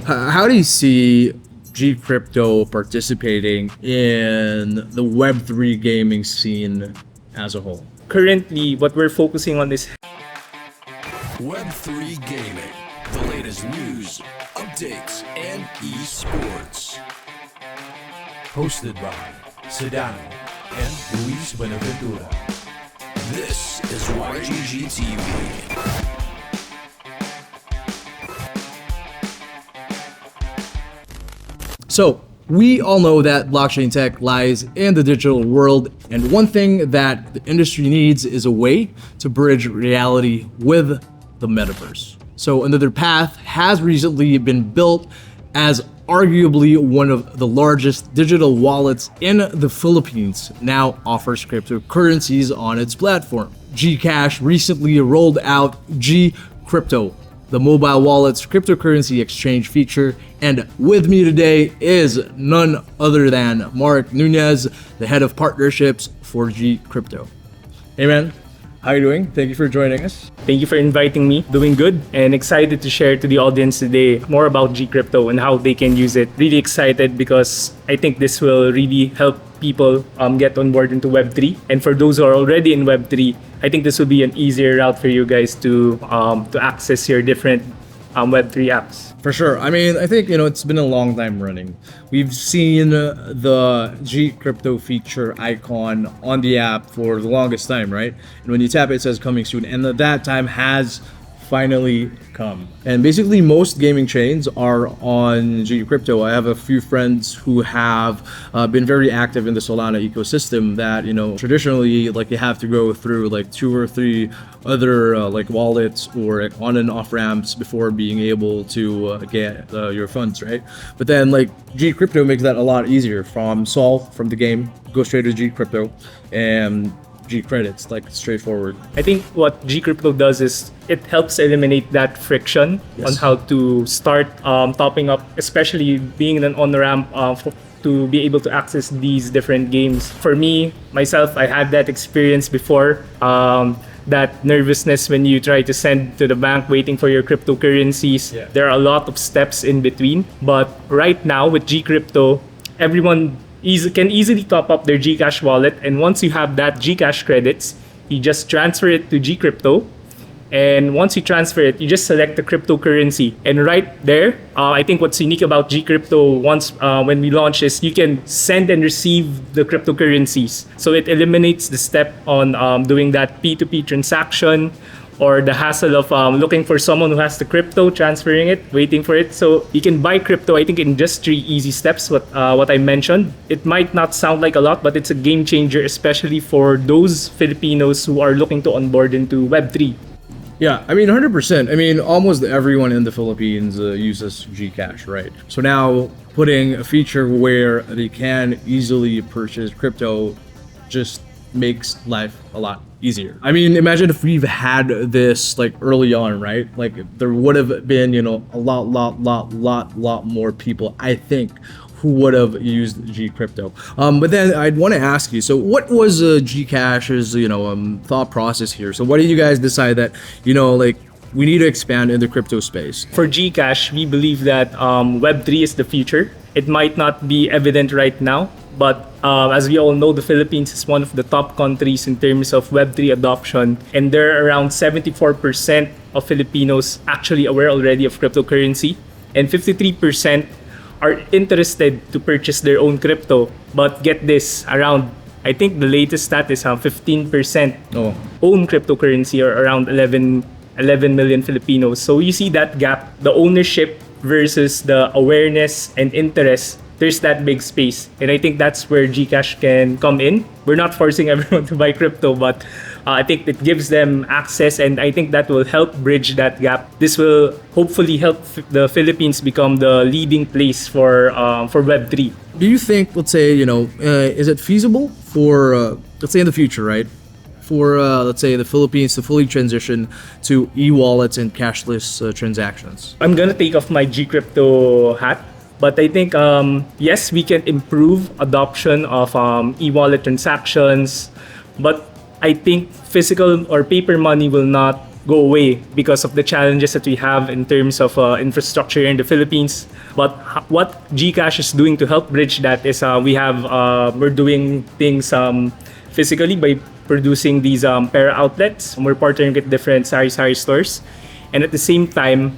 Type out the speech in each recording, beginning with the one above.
How do you see GCrypto participating in the web3 gaming scene as a whole? Currently, what we're focusing on is Web3 Gaming, the latest news, updates, and esports. Hosted by Sedano and Luis Buenaventura. This is YGG TV. So, we all know that blockchain tech lies in the digital world, and one thing that the industry needs is a way to bridge reality with the metaverse. So, another path has recently been built as arguably one of the largest digital wallets in the Philippines now offers cryptocurrencies on its platform. GCASH recently rolled out GCrypto, the mobile wallet's cryptocurrency exchange feature, and with me today is none other than Mark Nunez, the head of partnerships for GCrypto. Hey man, how are you doing? Thank you for joining us. thank you for inviting me. Doing good and excited to share to the audience today more about GCrypto and how they can use it. Really excited because I think this will really help people get on board into Web3. And for those who are already in Web3, I think this will be an easier route for you guys to access your different Web3 apps. For sure. I mean, I think, it's been a long time running. We've seen the GCrypto feature icon on the app for the longest time, right? And when you tap it, it says coming soon. And that time has finally come. And basically, most gaming chains are on GCrypto. I have a few friends who have been very active in the Solana ecosystem that, traditionally, like, you have to go through like 2 or 3 other like wallets or on and off ramps before being able to get your funds, right? But then like GCrypto makes that a lot easier. From Sol, from the game, go straight to GCrypto, and G credits, like straightforward. I think what GCrypto does is it helps eliminate that friction on how to start topping up, especially being an on-ramp to be able to access these different games. For me, myself, I had that experience before. That nervousness when you try to send to the bank waiting for your cryptocurrencies. Yeah. There are a lot of steps in between. But right now with GCrypto, everyone can easily top up their GCash wallet, and once you have that GCash credits, you just transfer it to GCrypto, and once you transfer it, you just select the cryptocurrency, and right there, I think what's unique about GCrypto when we launch is you can send and receive the cryptocurrencies, so it eliminates the step on doing that P2P transaction or the hassle of looking for someone who has the crypto, transferring it, waiting for it. So you can buy crypto, I think, in just 3 easy steps, what I mentioned. It might not sound like a lot, but it's a game changer, especially for those Filipinos who are looking to onboard into Web3. Yeah, I mean, 100%. I mean, almost everyone in the Philippines uses GCash, right? So now putting a feature where they can easily purchase crypto just makes life a lot easier. I mean, imagine if we've had this like early on, right? Like there would have been, a lot more people, I think, who would have used GCrypto. But then I'd want to ask you, so what was GCash's, thought process here? So why did you guys decide that, we need to expand in the crypto space? For GCash, we believe that Web3 is the future. It might not be evident right now, but as we all know, the Philippines is one of the top countries in terms of Web3 adoption, and there are around 74% of Filipinos actually aware already of cryptocurrency, and 53% are interested to purchase their own crypto. But get this, I think the latest stat is 15% own cryptocurrency, or around 11 million Filipinos. So you see that gap, the ownership versus the awareness and interest. There's that big space, and I think that's where GCash can come in. We're not forcing everyone to buy crypto, but I think it gives them access, and I think that will help bridge that gap. This will hopefully help the Philippines become the leading place for Web3. Do you think, let's say, is it feasible for, let's say in the future, right? For, let's say, the Philippines to fully transition to e-wallets and cashless transactions? I'm gonna take off my GCrypto hat. But I think, yes, we can improve adoption of e-wallet transactions. But I think physical or paper money will not go away because of the challenges that we have in terms of infrastructure in the Philippines. But what GCASH is doing to help bridge that is we're doing things physically by producing these para outlets. We're partnering with different sari-sari stores. And at the same time,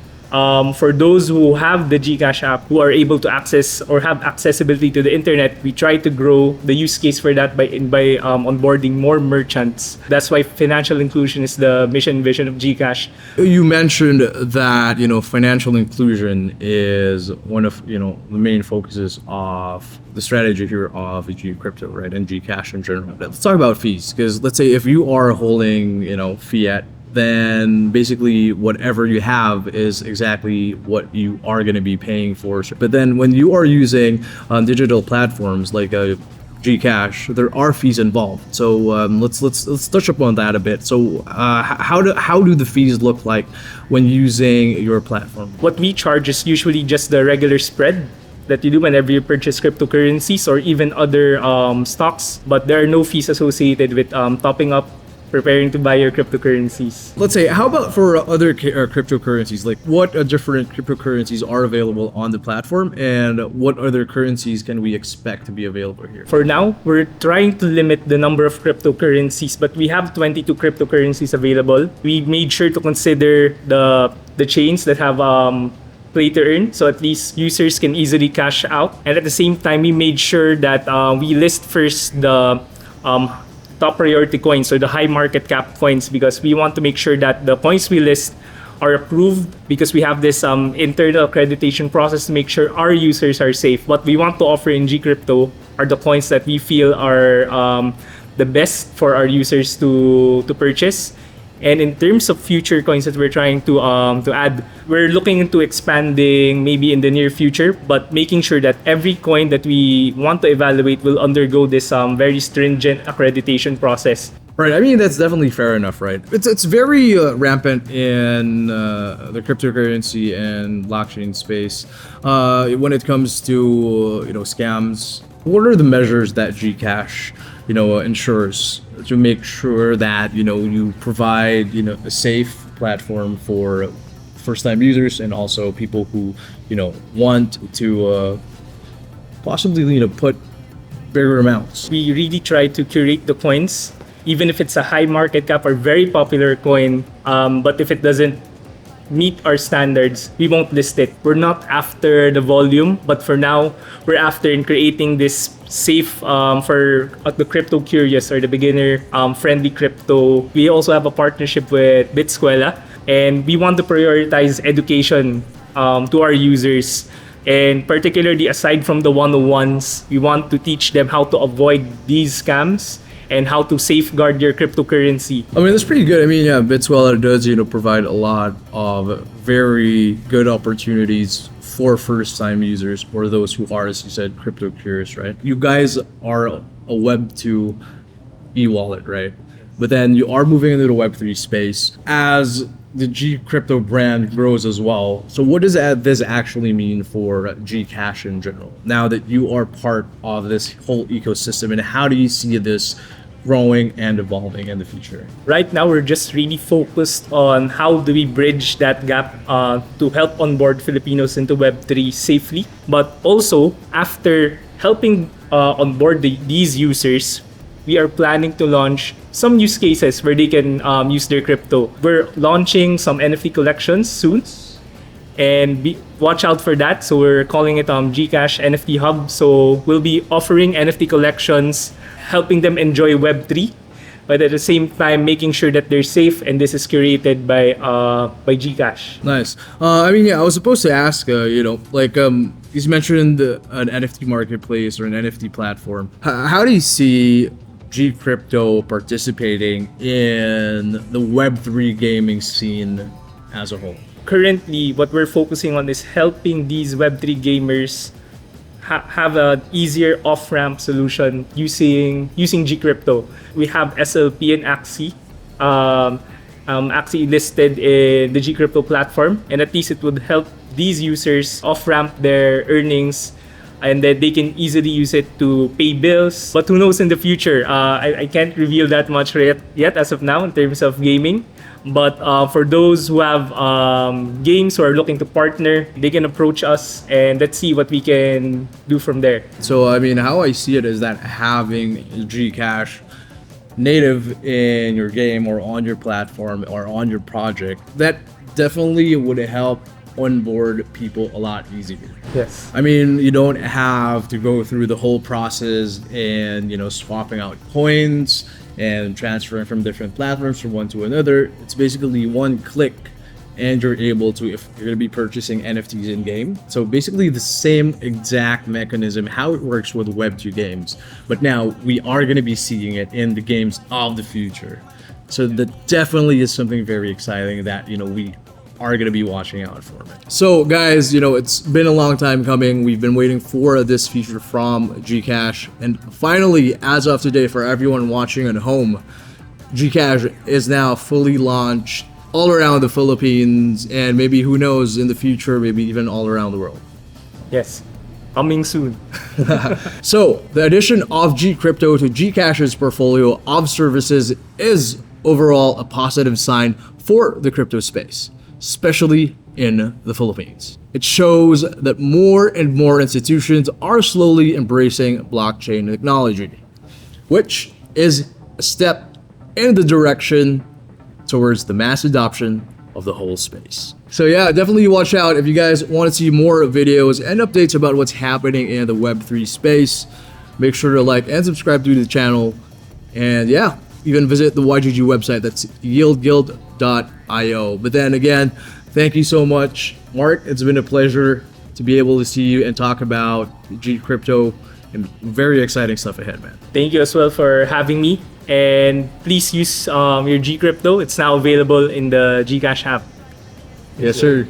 for those who have the GCash app, who are able to access or have accessibility to the internet, we try to grow the use case for that by onboarding more merchants. That's why financial inclusion is the mission and vision of GCash. You mentioned that financial inclusion is one of the main focuses of the strategy here of GCrypto, right, and GCash in general. Let's talk about fees, because let's say if you are holding fiat, then basically whatever you have is exactly what you are going to be paying for. But then when you are using digital platforms like GCash, there are fees involved. So let's touch upon that a bit. So how do the fees look like when using your platform? What we charge is usually just the regular spread that you do whenever you purchase cryptocurrencies or even other stocks, but there are no fees associated with topping up, preparing to buy your cryptocurrencies. Let's say, how about for other cryptocurrencies? Like, what different cryptocurrencies are available on the platform, and what other currencies can we expect to be available here? For now, we're trying to limit the number of cryptocurrencies, but we have 22 cryptocurrencies available. We made sure to consider the chains that have play to earn, so at least users can easily cash out. And at the same time, we made sure that we list first the top priority coins or the high market cap coins, because we want to make sure that the coins we list are approved, because we have this internal accreditation process to make sure our users are safe. What we want to offer in GCrypto are the coins that we feel are the best for our users to purchase. And in terms of future coins that we're trying to add, we're looking into expanding maybe in the near future, but making sure that every coin that we want to evaluate will undergo this very stringent accreditation process. Right. I mean, that's definitely fair enough, right? It's very rampant in the cryptocurrency and blockchain space when it comes to scams. What are the measures that GCash ensures to make sure that you provide a safe platform for first-time users and also people who want to possibly put bigger amounts? We really try to curate the coins, even if it's a high market cap or very popular coin, but if it doesn't meet our standards, we won't list it. We're not after the volume, but for now, we're after in creating this safe for the crypto curious or the beginner friendly crypto. We also have a partnership with Bitsquela, and we want to prioritize education to our users. And particularly aside from the 101s, we want to teach them how to avoid these scams and how to safeguard your cryptocurrency. I mean, that's pretty good. I mean, yeah, Bitswell does, provide a lot of very good opportunities for first-time users or those who are, as you said, crypto curious, right? You guys are a Web2 e-wallet, right? But then you are moving into the Web3 space as the GCrypto brand grows as well. So what does this actually mean for GCash in general? Now that you are part of this whole ecosystem, and how do you see this growing and evolving in the future? Right now, we're just really focused on how do we bridge that gap to help onboard Filipinos into Web3 safely. But also, after helping onboard these users, we are planning to launch some use cases where they can use their crypto. We're launching some NFT collections soon, and watch out for that. So we're calling it GCash NFT Hub. So we'll be offering NFT collections, helping them enjoy Web3, but at the same time making sure that they're safe, and this is curated by GCash. Nice. I mean, yeah, I was supposed to ask, you mentioned an NFT marketplace or an NFT platform. How do you see GCrypto participating in the Web3 gaming scene as a whole? Currently, what we're focusing on is helping these Web3 gamers have an easier off-ramp solution using GCrypto. We have SLP and Axie. Axie listed in the GCrypto platform, and at least it would help these users off-ramp their earnings, and that they can easily use it to pay bills. But who knows in the future? I can't reveal that much yet as of now in terms of gaming. But for those who have games who are looking to partner, they can approach us and let's see what we can do from there. So, I mean, how I see it is that having GCASH native in your game or on your platform or on your project, that definitely would help onboard people a lot easier. Yes. I mean, you don't have to go through the whole process and, swapping out coins and transferring from different platforms from one to another. It's basically one click and you're able to, if you're going to be purchasing NFTs in game. So basically the same exact mechanism, how it works with Web2 games. But now we are going to be seeing it in the games of the future. So that definitely is something very exciting that, we are going to be watching out for it. So guys, it's been a long time coming. We've been waiting for this feature from GCASH. And finally, as of today, for everyone watching at home, GCASH is now fully launched all around the Philippines, and maybe, who knows, in the future, maybe even all around the world. Yes. Coming soon. So the addition of GCrypto to GCash's portfolio of services is overall a positive sign for the crypto space, especially in the Philippines. It shows that more and more institutions are slowly embracing blockchain technology, which is a step in the direction towards the mass adoption of the whole space. So yeah, definitely watch out if you guys want to see more videos and updates about what's happening in the Web3 space. Make sure to like and subscribe to the channel. And yeah, even visit the YGG website, that's yieldguild.io. But then again, thank you so much, Mark. It's been a pleasure to be able to see you and talk about GCrypto and very exciting stuff ahead, man. Thank you as well for having me. And please use your GCrypto. It's now available in the GCash app. Yes, sir.